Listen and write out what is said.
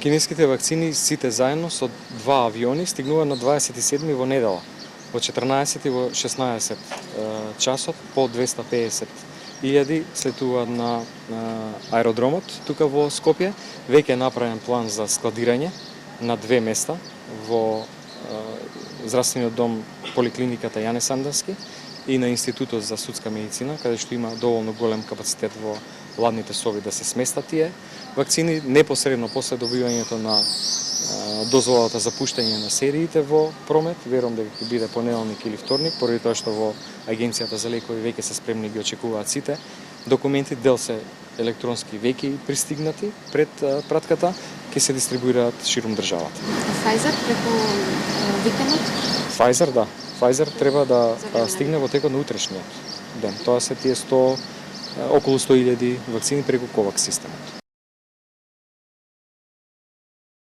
Кинеските вакцини сите заедно со 2 авиони стигнуваат на 27 во недела. Во 14 и во 16 часот по 250.000 слетуваат на аеродромот тука во Скопје. Веќе е направен план за складирање на 2 места во здравствениот дом поликлиниката Јане Сандански и на Институтот за судска медицина, каде што има доволно голем капацитет во ладните соби да се сместат тие вакцини. Непосредно после добивањето на дозволата за пуштање на сериите во промет, верувам дека ќе биде понеделник или вторник, поради тоа што во Агенцијата за лекови веќе се спремни, ги очекуваат сите документи, дел се електронски веќе пристигнати пред пратката, ќе се дистрибуираат ширум државата. Pfizer преку викендот? Pfizer, да. Pfizer треба да стигне во текот на утрешниот ден. Тоа се тие околу 100.000 вакцини преку COVAX системот.